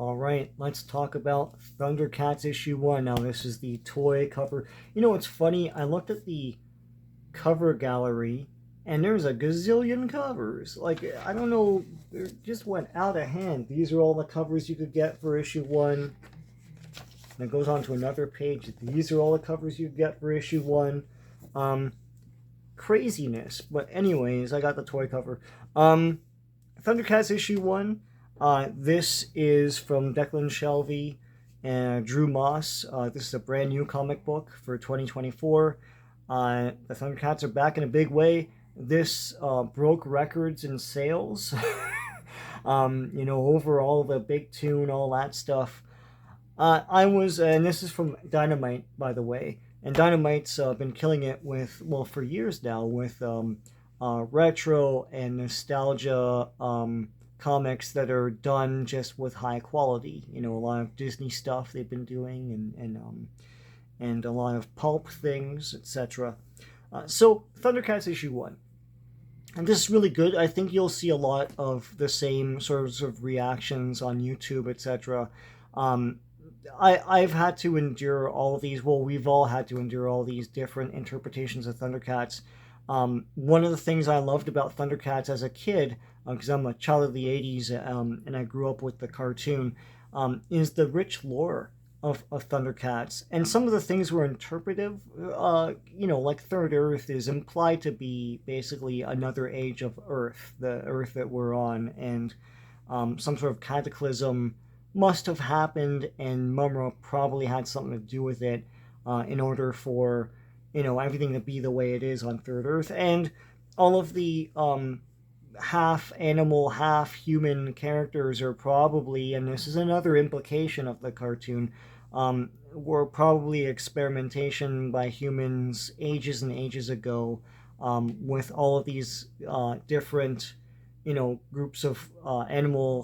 All right, let's talk about ThunderCats issue 1. Now, this is the toy cover. You know, it's funny. I looked at the cover gallery, and there's a gazillion covers. Like, I don't know, it just went out of hand. These are all the covers you could get for issue 1. And it goes on to another page. These are all the covers you get for issue 1. Um, Craziness. But anyways, I got the toy cover. ThunderCats issue 1. This is from Declan Shelvey and Drew Moss. This is a brand new comic book for 2024. The Thundercats are back in a big way. This broke records in sales. Overall, the big tune, all that stuff. And this is from Dynamite, by the way. And Dynamite's been killing it for years now, with retro and nostalgia comics that are done just with high quality. A lot of Disney stuff they've been doing, and a lot of pulp things, etc. So Thundercats issue 1. And this is really good. I think you'll see a lot of the same sorts of reactions on YouTube, etc. I've had to endure all of these. Well, we've all had to endure all these different interpretations of Thundercats. One of the things I loved about Thundercats as a kid, because I'm a child of the 80s, and I grew up with the cartoon, is the rich lore of Thundercats. And some of the things were interpretive, like Third Earth is implied to be basically another age of Earth, the Earth that we're on, and some sort of cataclysm must have happened, and Mumra probably had something to do with it in order for everything to be the way it is on Third Earth. And all of the half animal, half human characters are probably, and this is another implication of the cartoon, were probably experimentation by humans ages and ages ago, with all of these different groups of animal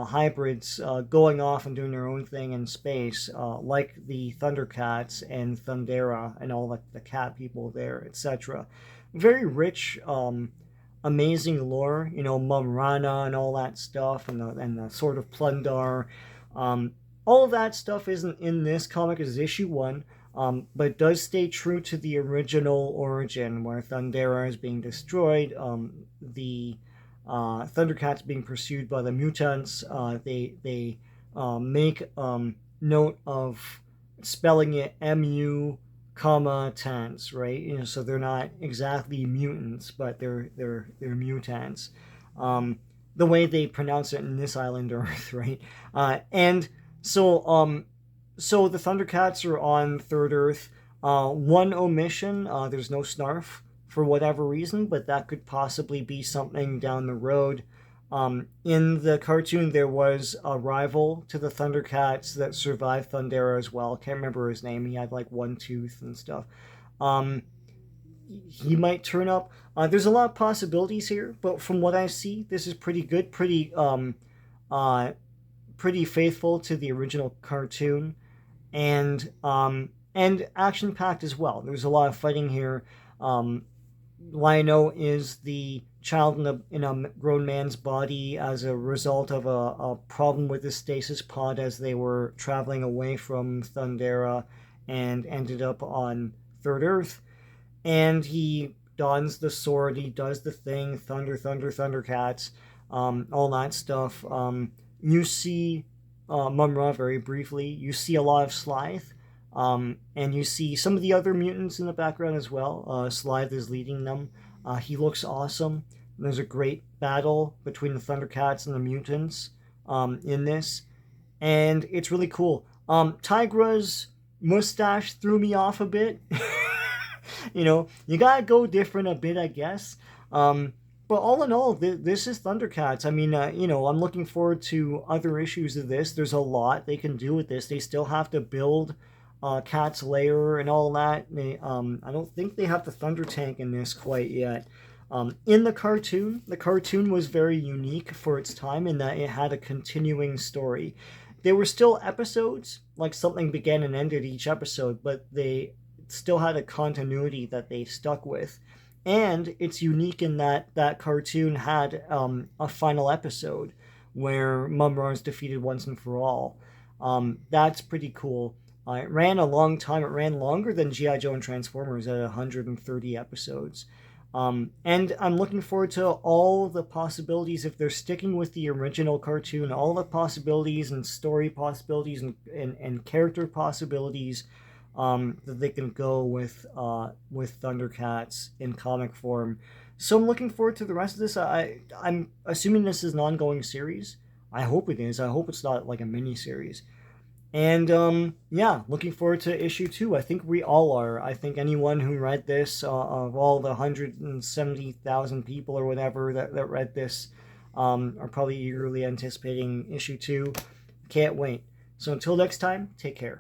hybrids going off and doing their own thing in space, like the Thundercats and Thundera and all the cat people there, etc. Very rich, amazing lore, Mumrana and all that stuff, and the sort of Plundar. All of that stuff isn't in this comic as issue 1, but it does stay true to the original origin, where Thundera is being destroyed, the Thundercats being pursued by the mutants. They make note of spelling it mu comma tans, right? So they're not exactly mutants, but they're mutants. The way they pronounce it in this island Earth, right? So the Thundercats are on Third Earth. One omission: there's no Snarf for whatever reason, but that could possibly be something down the road. In the cartoon, there was a rival to the Thundercats that survived Thundera as well. Can't remember his name. He had like one tooth and stuff. He might turn up. There's a lot of possibilities here, but from what I see, this is pretty good, pretty faithful to the original cartoon, and action packed as well. There's a lot of fighting here. Lino is the child in a grown man's body as a result of a problem with the stasis pod as they were traveling away from Thundera and ended up on Third Earth. And he dons the sword, he does the thing, Thundercats, all that stuff. You see Mumra very briefly. You see a lot of Slythe. And you see some of the other mutants in the background as well. Slythe is leading them. He looks awesome. There's a great battle between the Thundercats and the mutants in this. And it's really cool. Tigra's mustache threw me off a bit. You gotta go different a bit, I guess. But all in all, this is Thundercats. I mean, I'm looking forward to other issues of this. There's a lot they can do with this. They still have to build Cat's Lair and all that. I don't think they have the Thunder Tank in this quite yet. In the cartoon was very unique for its time in that it had a continuing story. There were still episodes, like something began and ended each episode, but they still had a continuity that they stuck with. And it's unique in that cartoon had a final episode, where Mumra is defeated once and for all. That's pretty cool. It ran a long time. It ran longer than G.I. Joe and Transformers at 130 episodes. And I'm looking forward to all the possibilities, if they're sticking with the original cartoon, all the possibilities and story possibilities and character possibilities that they can go with ThunderCats in comic form. So I'm looking forward to the rest of this. I'm assuming this is an ongoing series. I hope it is. I hope it's not like a mini series. And yeah, looking forward to issue 2. I think we all are. I think anyone who read this, of all the 170,000 people or whatever that read this, are probably eagerly anticipating issue 2. Can't wait. So until next time, take care.